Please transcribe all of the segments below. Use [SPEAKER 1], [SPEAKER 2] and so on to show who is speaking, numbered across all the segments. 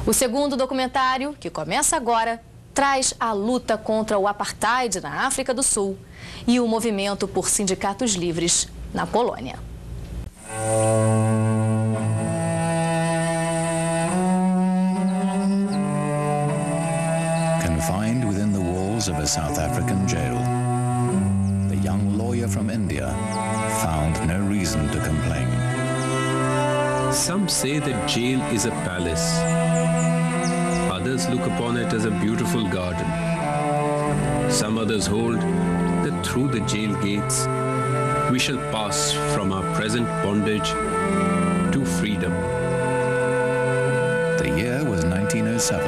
[SPEAKER 1] O segundo documentário, que começa agora, traz a luta contra o Apartheid na África do Sul e o movimento por sindicatos livres na Polônia.
[SPEAKER 2] Confined within the walls of a South African jail, the young lawyer from India found no reason to complain.
[SPEAKER 3] Some say that jail is a palace. Others look upon it as a beautiful garden. Some others hold that through the jail gates we shall pass from our present bondage to freedom.
[SPEAKER 2] The year was 1907.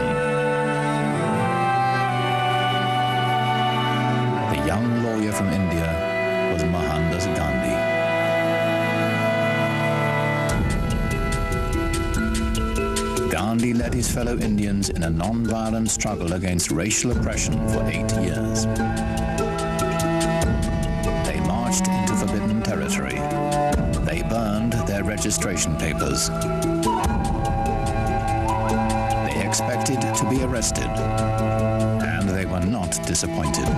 [SPEAKER 2] The young lawyer from India was Mahatma Gandhi. Gandhi led his fellow Indians in a non-violent struggle against racial oppression for 8 years. They marched into forbidden territory. They burned their registration papers. They expected to be arrested, and they were not disappointed.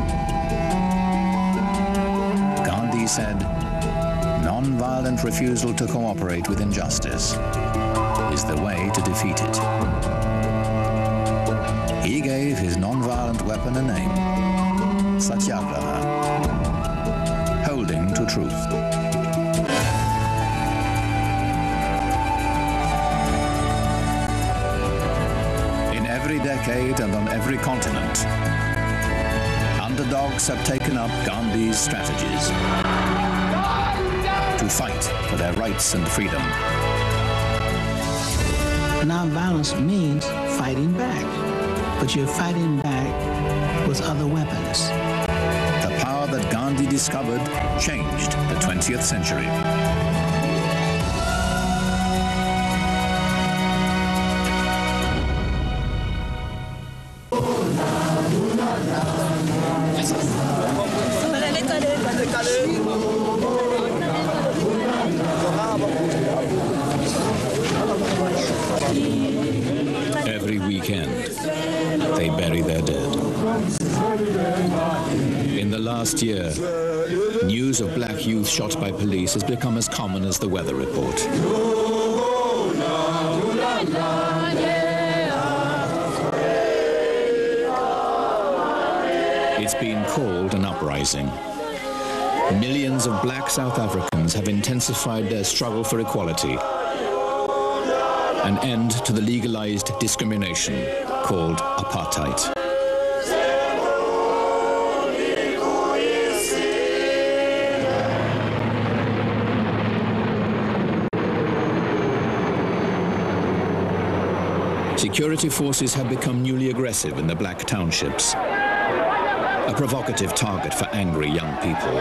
[SPEAKER 2] Gandhi said, "Non-violent refusal to cooperate with injustice is the way to defeat it." He gave his non-violent weapon a name, Satyagraha, holding to truth. In every decade and on every continent, underdogs have taken up Gandhi's strategies to fight for their rights and freedom.
[SPEAKER 4] Non-violence means fighting back, but you're fighting back with other weapons.
[SPEAKER 2] The power that Gandhi discovered changed the 20th century. Every weekend, they bury their dead. In the last year, news of black youth shot by police has become as common as the weather report. It's been called an uprising. Millions of black South Africans have intensified their struggle for equality, an end to the legalized discrimination called apartheid. Security forces have become newly aggressive in the black townships, a provocative target for angry young people.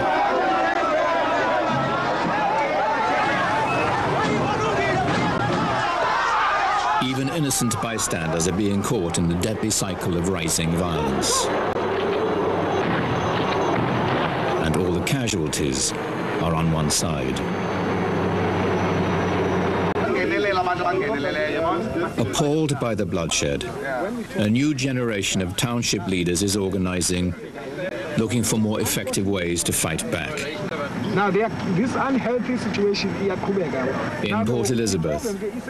[SPEAKER 2] Even innocent bystanders are being caught in the deadly cycle of rising violence. And all the casualties are on one side. Appalled by the bloodshed, a new generation of township leaders is organizing, looking for more effective ways to fight back.
[SPEAKER 5] Now, this unhealthy situation
[SPEAKER 2] in Port Elizabeth,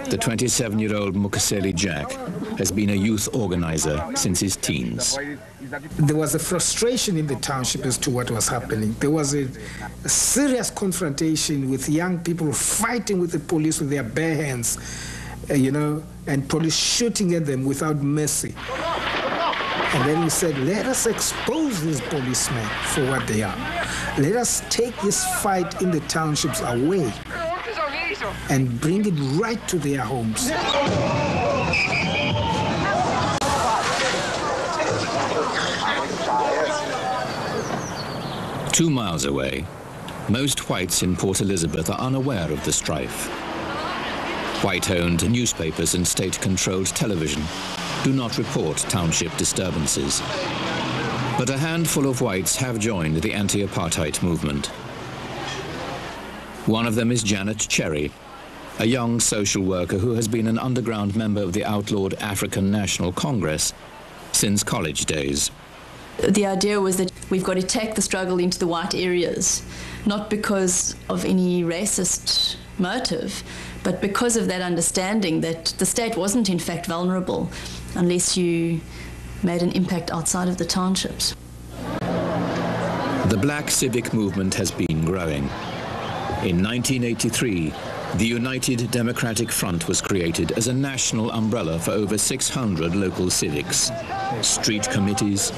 [SPEAKER 2] the 27-year-old Mukaseli Jack has been a youth organizer since his teens.
[SPEAKER 5] There was a frustration in the township as to what was happening. There was a serious confrontation with young people fighting with the police with their bare hands, and police shooting at them without mercy. And then we said, let us expose these policemen for what they are. Let us take this fight in the townships away and bring it right to their homes.
[SPEAKER 2] Two miles away, most whites in Port Elizabeth are unaware of the strife. White-owned newspapers and state-controlled television do not report township disturbances. But a handful of whites have joined the anti-apartheid movement. One of them is Janet Cherry, a young social worker who has been an underground member of the outlawed African National Congress since college days.
[SPEAKER 6] The idea was that we've got to take the struggle into the white areas, not because of any racist motive, but because of that understanding that the state wasn't in fact vulnerable unless you made an impact outside of the townships.
[SPEAKER 2] The black civic movement has been growing. In 1983, the United Democratic Front was created as a national umbrella for over 600 local civics, street committees,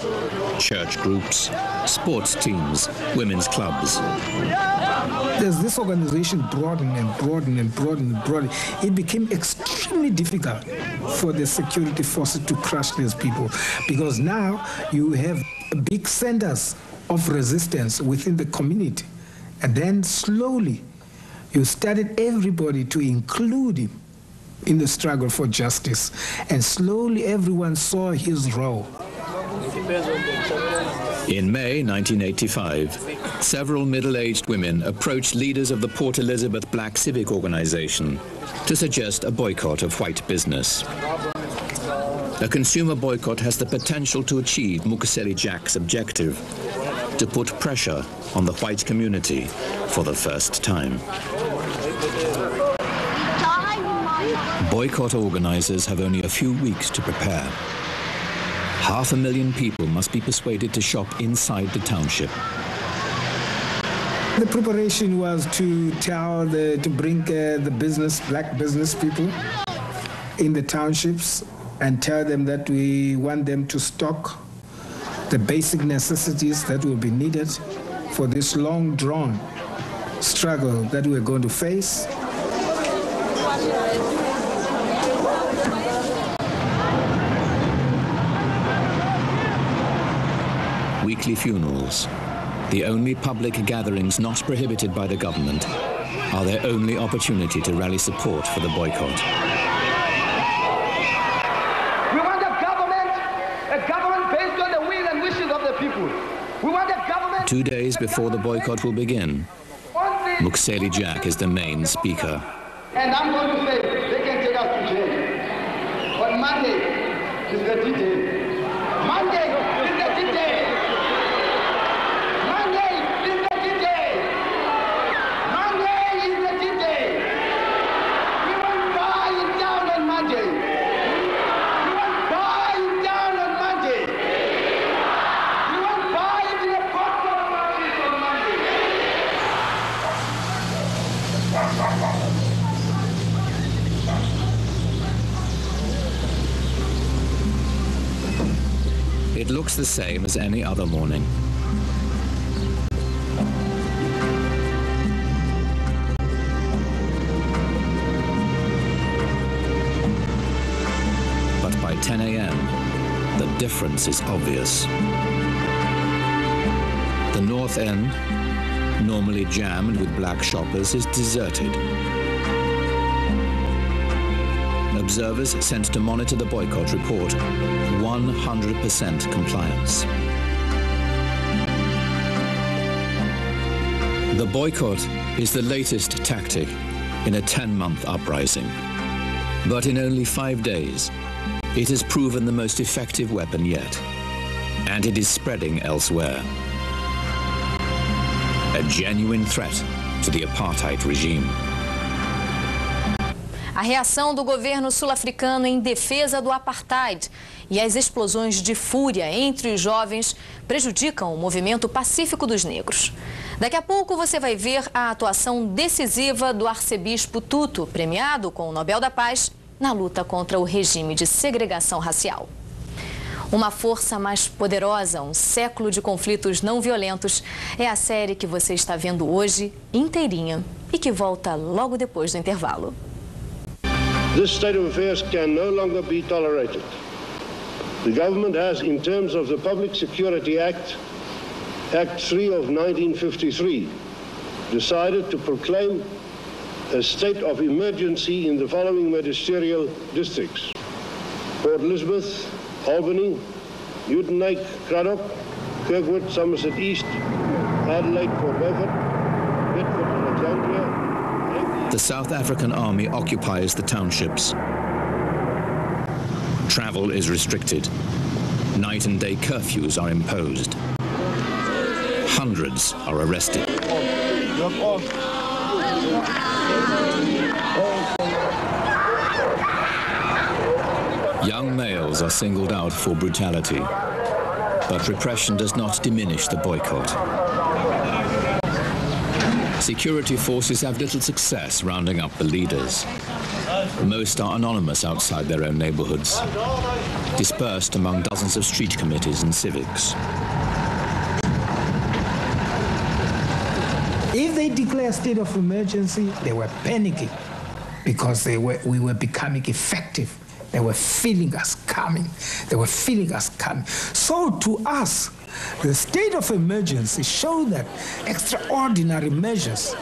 [SPEAKER 2] church groups, sports teams, women's clubs.
[SPEAKER 5] As this organization broadened and broadened and broadened and broadened, it became extremely difficult for the security forces to crush these people, because now you have big centers of resistance within the community. And then slowly, you started everybody to include him in the struggle for justice. And slowly everyone saw his role.
[SPEAKER 2] In May 1985, several middle-aged women approached leaders of the Port Elizabeth Black Civic Organization to suggest a boycott of white business. A consumer boycott has the potential to achieve Mukaseli Jack's objective, to put pressure on the white community for the first time. Boycott organizers have only a few weeks to prepare. 500,000 people must be persuaded to shop inside the township.
[SPEAKER 5] The preparation was to bring the black business people in the townships and tell them that we want them to stock the basic necessities that will be needed for this long-drawn struggle that we're going to face.
[SPEAKER 2] Weekly funerals, the only public gatherings not prohibited by the government, are their only opportunity to rally support for the boycott.
[SPEAKER 7] We want a government based on the will and wishes of the people. We want a government...
[SPEAKER 2] 2 days before the boycott will begin, Mukaseli Jack is the main speaker.
[SPEAKER 7] And I'm going to say, they can take us to jail. But Monday is the D-Day. Monday is the D-Day. Monday is the D-Day. Monday is the D-Day. We won't die down on Monday. We won't die down on Monday. We won't die in the court of marriage on Monday.
[SPEAKER 2] It looks the same as any other morning. But by 10 a.m., the difference is obvious. The north end, normally jammed with black shoppers, is deserted. Observers sent to monitor the boycott report 100% compliance. The boycott is the latest tactic in a 10-month uprising. But in only 5 days, it has proven the most effective weapon yet, and it is spreading elsewhere. A genuine threat to the Apartheid regime.
[SPEAKER 1] A reação do governo sul-africano em defesa do Apartheid e as explosões de fúria entre os jovens prejudicam o movimento pacífico dos negros. Daqui a pouco você vai ver a atuação decisiva do arcebispo Tutu, premiado com o Nobel da Paz, na luta contra o regime de segregação racial. Uma força mais poderosa, um século de conflitos não violentos, é a série que você está vendo hoje inteirinha e que volta logo depois do intervalo.
[SPEAKER 8] This state of affairs can no longer be tolerated. The government has, in terms of the Public Security Act, Act 3 of 1953, decided to proclaim a state of emergency in the following magisterial districts: Port Elizabeth, Albany, Uitenhage, Cradock, Kirkwood, Somerset East, Adelaide, Port Beaufort, Bedford, Alexandria.
[SPEAKER 2] the South African army occupies the townships. Travel is restricted. Night and day curfews are imposed. Hundreds are arrested. Young males are singled out for brutality, but repression does not diminish the boycott. Security forces have little success rounding up the leaders. Most are anonymous outside their own neighborhoods, dispersed among dozens of street committees and civics.
[SPEAKER 5] If they declare a state of emergency, they were panicking because we were becoming effective. They were feeling us coming. They were feeling us coming. So to us, the state of emergency showed that extraordinary measures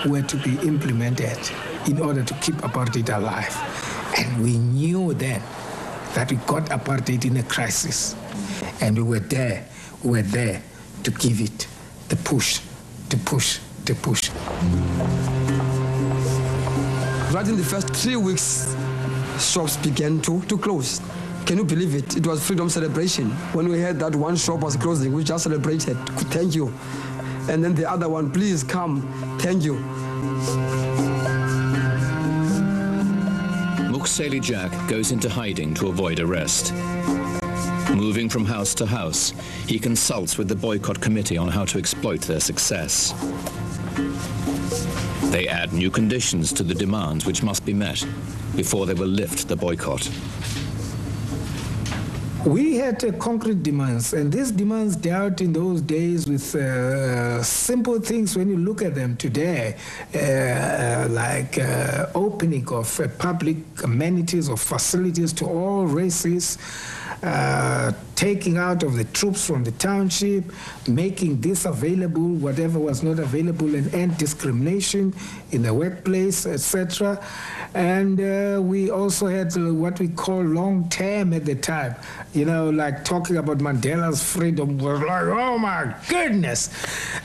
[SPEAKER 5] were to be implemented in order to keep apartheid alive. And we knew then that we got apartheid in a crisis. And we were there to give it the push, to push.
[SPEAKER 9] Right in the first 3 weeks, shops began to close. Can you believe it? It was freedom celebration. When we heard that one shop was closing, we just celebrated. Thank you. And then the other one, please come. Thank you.
[SPEAKER 2] Mukaseli Jack goes into hiding to avoid arrest. Moving from house to house, he consults with the boycott committee on how to exploit their success. They add new conditions to the demands which must be met before they will lift the boycott.
[SPEAKER 5] We had concrete demands, and these demands dealt in those days with simple things when you look at them today, like opening of public amenities or facilities to all races, taking out of the troops from the township, making this available, whatever was not available, and end discrimination in the workplace, etc. And we also had what we call long term at the time, you know, like talking about Mandela's freedom was like, oh my goodness,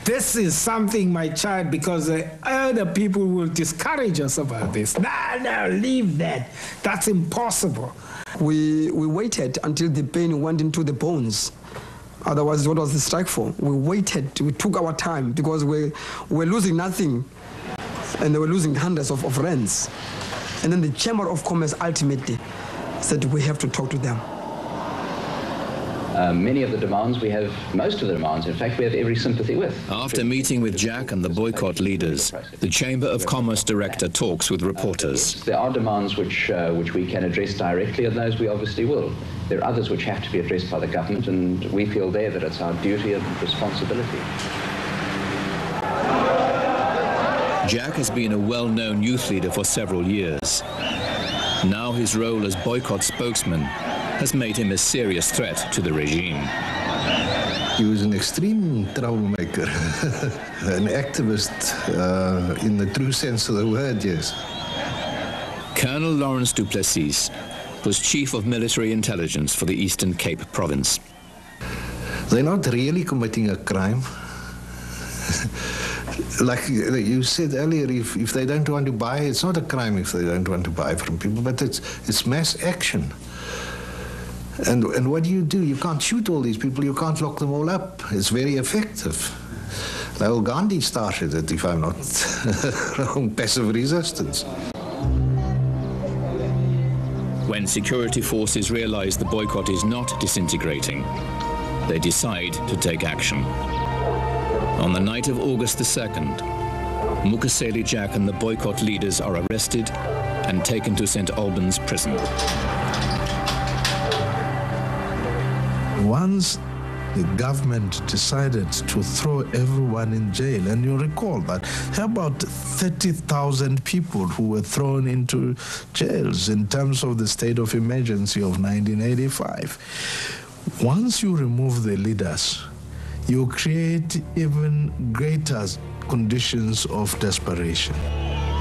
[SPEAKER 5] this is something, my child, because other people will discourage us about this. No, leave that. That's impossible.
[SPEAKER 9] We waited until the pain went into the bones. Otherwise, what was the strike for? We waited, we took our time because we're losing nothing and they were losing hundreds of rands. And then the Chamber of Commerce ultimately said we have to talk to them.
[SPEAKER 10] Many of the demands we have, most of the demands, in fact, we have every sympathy with.
[SPEAKER 2] After meeting with Jack and the boycott leaders, the Chamber of Commerce director talks with reporters.
[SPEAKER 10] There are demands which we can address directly, and those we obviously will. There are others which have to be addressed by the government, and we feel there that it's our duty and responsibility.
[SPEAKER 2] Jack has been a well-known youth leader for several years. Now his role as boycott spokesman has made him a serious threat to the regime.
[SPEAKER 11] He was an extreme troublemaker, an activist in the true sense of the word, yes.
[SPEAKER 2] Colonel Lawrence du Plessis was Chief of Military Intelligence for the Eastern Cape Province.
[SPEAKER 11] They're not really committing a crime. Like you said earlier, if they don't want to buy, it's not a crime if they don't want to buy from people, but it's mass action. And what do? You can't shoot all these people, you can't lock them all up. It's very effective. Now, Gandhi started it, if I'm not wrong, passive resistance.
[SPEAKER 2] When security forces realize the boycott is not disintegrating, they decide to take action. On the night of August the 2nd, Mukaseli Jack and the boycott leaders are arrested and taken to St. Albans prison.
[SPEAKER 12] Once the government decided to throw everyone in jail, and you recall that there are about 30,000 people who were thrown into jails in terms of the state of emergency of 1985. Once you remove the leaders, you create even greater conditions of desperation.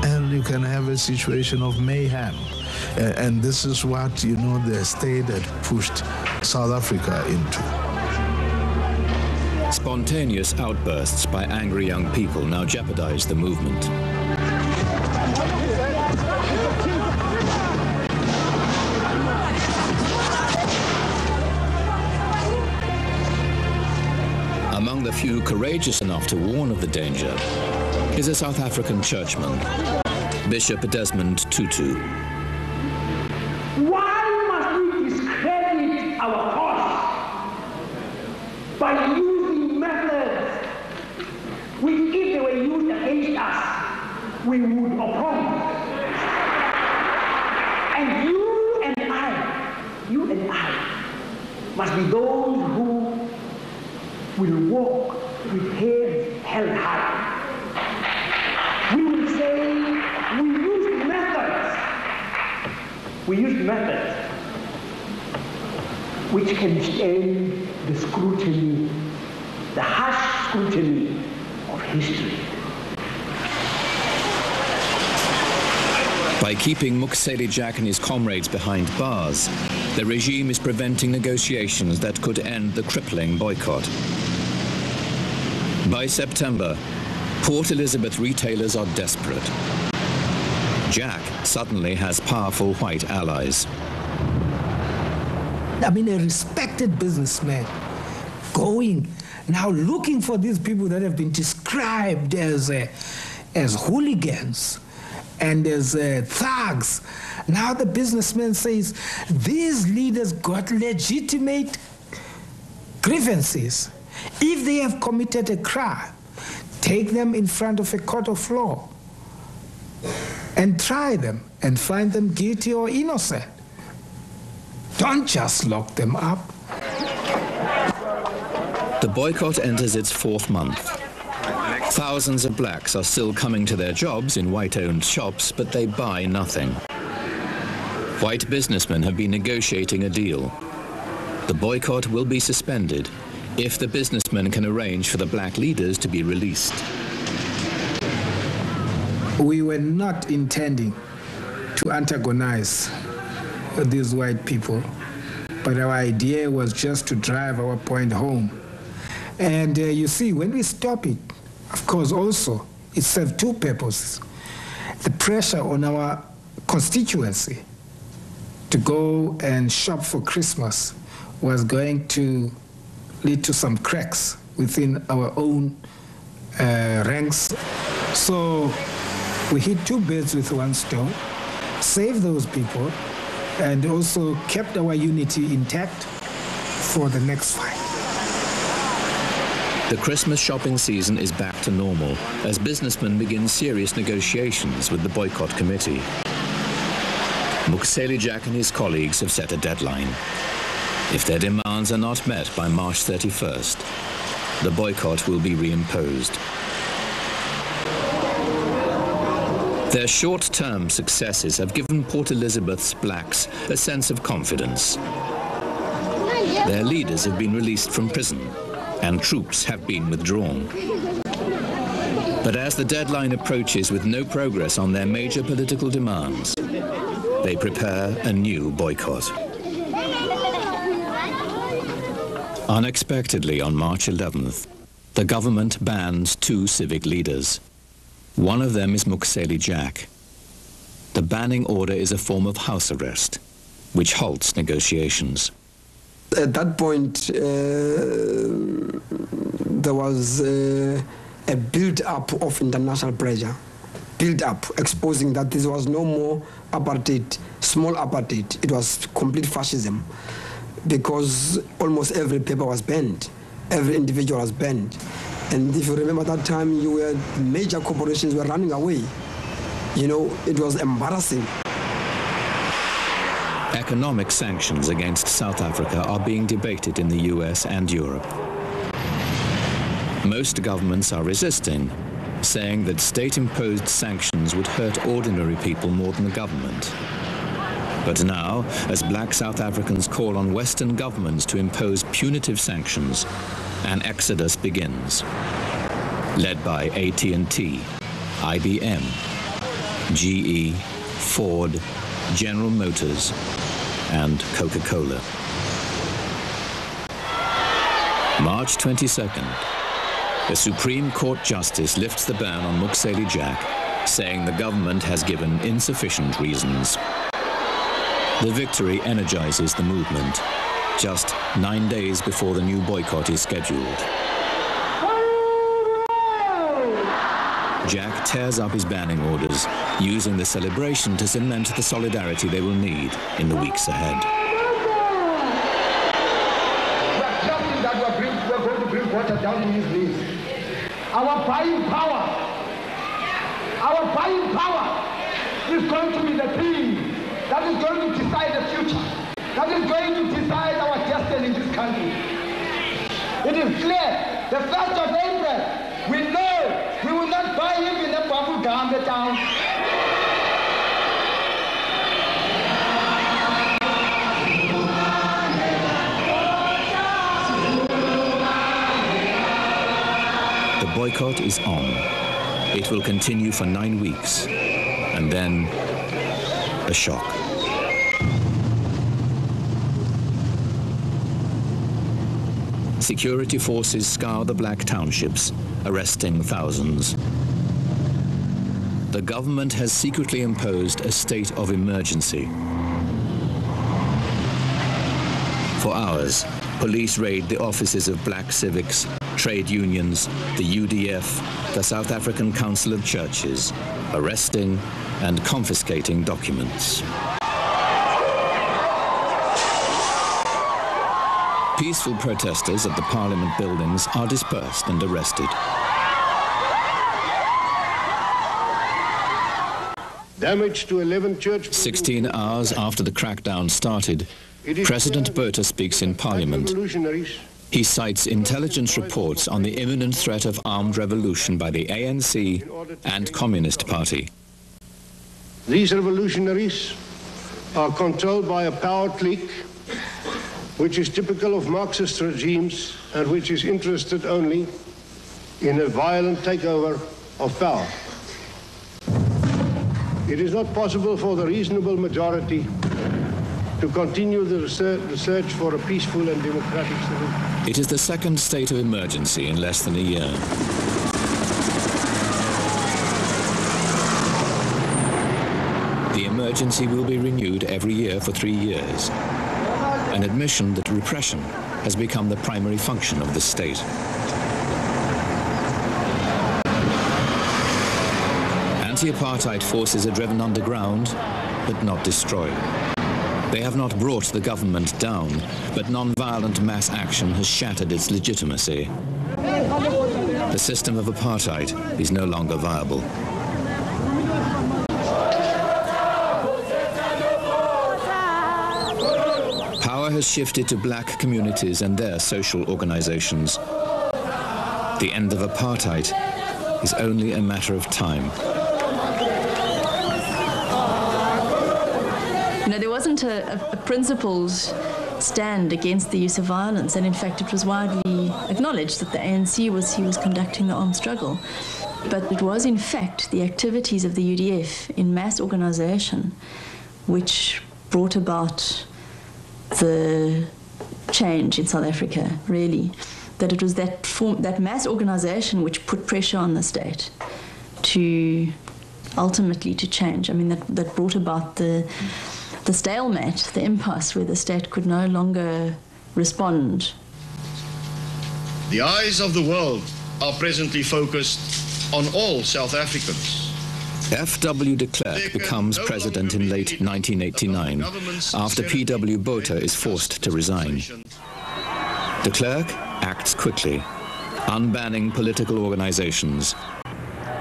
[SPEAKER 12] And you can have a situation of mayhem. And this is what, the state had pushed South Africa into.
[SPEAKER 2] Spontaneous outbursts by angry young people now jeopardize the movement. few courageous enough to warn of the danger is a South African churchman, Bishop Desmond Tutu.
[SPEAKER 7] Why must we discredit our cause by using methods which, if they were used against us, we would oppose? And you and I must be those who will walk with heads held high. We will say we used methods which can stand the scrutiny, the harsh scrutiny of history.
[SPEAKER 2] By keeping Mukhseli Jack and his comrades behind bars, the regime is preventing negotiations that could end the crippling boycott. By September, Port Elizabeth retailers are desperate. Jack suddenly has powerful white allies.
[SPEAKER 5] I mean, a respected businessman going now looking for these people that have been described as hooligans and as thugs. Now the businessman says these leaders got legitimate grievances. If they have committed a crime, take them in front of a court of law and try them and find them guilty or innocent. Don't just lock them up.
[SPEAKER 2] The boycott enters its fourth month. Thousands of blacks are still coming to their jobs in white-owned shops, but they buy nothing. White businessmen have been negotiating a deal. The boycott will be suspended if the businessmen can arrange for the black leaders to be released.
[SPEAKER 5] We were not intending to antagonize these white people, but our idea was just to drive our point home. And you see, when we stop it, of course, also, it served two purposes. The pressure on our constituency to go and shop for Christmas was going to lead to some cracks within our own ranks. So we hit two birds with one stone, saved those people, and also kept our unity intact for the next fight.
[SPEAKER 2] The Christmas shopping season is back to normal as businessmen begin serious negotiations with the boycott committee. Mukhseli Jack and his colleagues have set a deadline. If their demands are not met by March 31st, the boycott will be reimposed. Their short-term successes have given Port Elizabeth's blacks a sense of confidence. Their leaders have been released from prison, and troops have been withdrawn. But as the deadline approaches with no progress on their major political demands, they prepare a new boycott. Unexpectedly, on March 11th, the government bans two civic leaders. One of them is Mukhseli Jack. The banning order is a form of house arrest, which halts negotiations.
[SPEAKER 9] At that point, there was a build-up of international pressure, build-up, exposing that this was no more apartheid, small apartheid. It was complete fascism, because almost every paper was banned, every individual was banned. And if you remember that time, major corporations were running away. You know, it was embarrassing.
[SPEAKER 2] Economic sanctions against South Africa are being debated in the US and Europe. Most governments are resisting, saying that state-imposed sanctions would hurt ordinary people more than the government. But now, as black South Africans call on Western governments to impose punitive sanctions, an exodus begins, led by AT&T, IBM, GE, Ford, General Motors, and Coca-Cola. March 22nd, a Supreme Court justice lifts the ban on Mukhseli Jack, saying the government has given insufficient reasons. The victory energizes the movement, just 9 days before the new boycott is scheduled. Jack tears up his banning orders, using the celebration to cement the solidarity they will need in the weeks ahead.
[SPEAKER 7] We're going to bring water down in his knees. Our buying power is going to be the thing that is going to decide the future, that is going to decide our destiny in this country. It is clear, the 1st of April, we know we will not buy him in a bubble gum town.
[SPEAKER 2] The boycott is on. It will continue for 9 weeks, and then a shock. Security forces scour the black townships, arresting thousands. The government has secretly imposed a state of emergency. For hours, police raid the offices of black civics, trade unions, the UDF, the South African Council of Churches, arresting and confiscating documents. Peaceful protesters at the Parliament buildings are dispersed and arrested.
[SPEAKER 8] Damage to 11 church...
[SPEAKER 2] 16 hours after the crackdown started, President Botha speaks in Parliament. He cites intelligence reports on the imminent threat of armed revolution by the ANC and Communist Party.
[SPEAKER 8] These revolutionaries are controlled by a power clique which is typical of Marxist regimes and which is interested only in a violent takeover of power. It is not possible for the reasonable majority to continue the search for a peaceful and democratic solution.
[SPEAKER 2] It is the second state of emergency in less than a year. The emergency will be renewed every year for 3 years. An admission that repression has become the primary function of the state. Anti-apartheid forces are driven underground, but not destroyed. They have not brought the government down, but non-violent mass action has shattered its legitimacy. The system of apartheid is no longer viable. Power has shifted to black communities and their social organizations. The end of apartheid is only a matter of time.
[SPEAKER 6] You know, there wasn't a principled stand against the use of violence, and in fact it was widely acknowledged that the ANC was conducting the armed struggle. But it was in fact the activities of the UDF in mass organization which brought about the change in South Africa, really. That it was that mass organization which put pressure on the state to ultimately to change. I mean, that brought about the stalemate, the impasse where the state could no longer respond.
[SPEAKER 13] The eyes of the world are presently focused on all South Africans.
[SPEAKER 2] F.W. de Klerk becomes president in late 1989 after P.W. Botha is forced to resign. De Klerk acts quickly, unbanning political organizations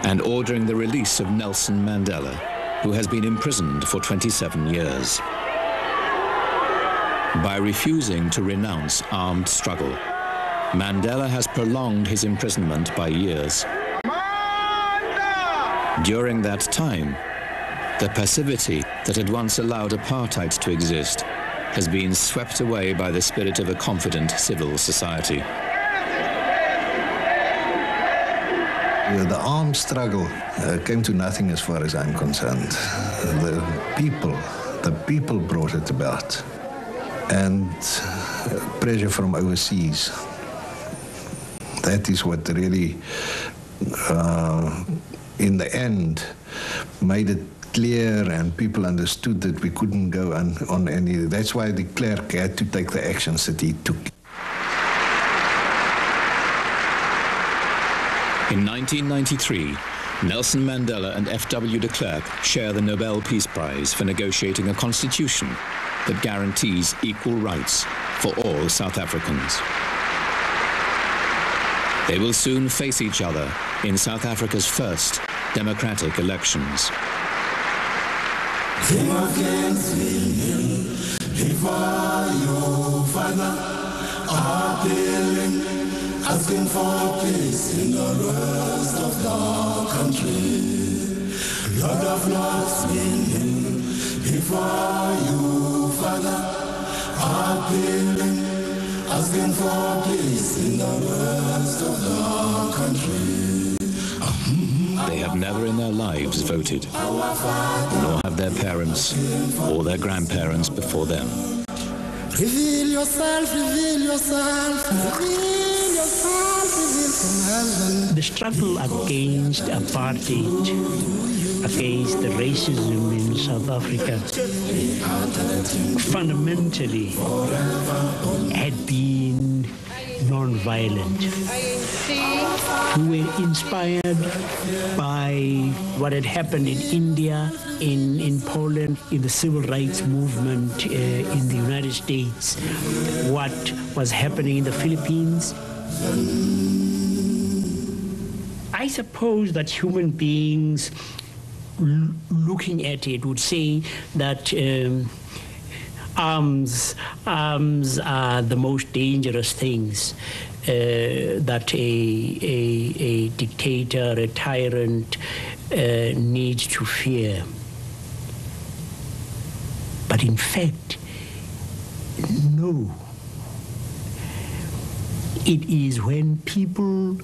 [SPEAKER 2] and ordering the release of Nelson Mandela, who has been imprisoned for 27 years. By refusing to renounce armed struggle, Mandela has prolonged his imprisonment by years. During that time, the passivity that had once allowed apartheid to exist has been swept away by the spirit of a confident civil society.
[SPEAKER 11] The armed struggle came to nothing as far as I'm concerned. The people brought it about. And pressure from overseas. That is what really, in the end, made it clear and people understood that we couldn't go on any. That's why de Klerk had to take the actions that he took.
[SPEAKER 2] In 1993, Nelson Mandela and F.W. de Klerk share the Nobel Peace Prize for negotiating a constitution that guarantees equal rights for all South Africans. They will soon face each other in South Africa's first democratic elections.
[SPEAKER 14] Asking for peace in the rest of the country. Lord of Lords, kneeling before you, Father, appealing, asking for peace in the rest of the country.
[SPEAKER 2] They have never in their lives voted, nor have their parents or their grandparents before them.
[SPEAKER 14] Reveal yourself, reveal yourself, reveal yourself, reveal from heaven.
[SPEAKER 15] The struggle against apartheid, against the racism in South Africa, fundamentally had been non-violent. We were inspired by what had happened in India, in Poland, in the civil rights movement in the United States, what was happening in the Philippines. I suppose that human beings looking at it would say that arms are the most dangerous things that a dictator, a tyrant needs to fear. But in fact, no. It is when people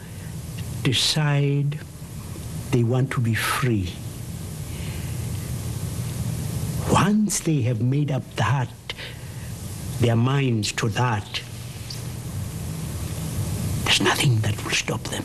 [SPEAKER 15] decide they want to be free. Once they have made up their minds to that, there's nothing that will stop them.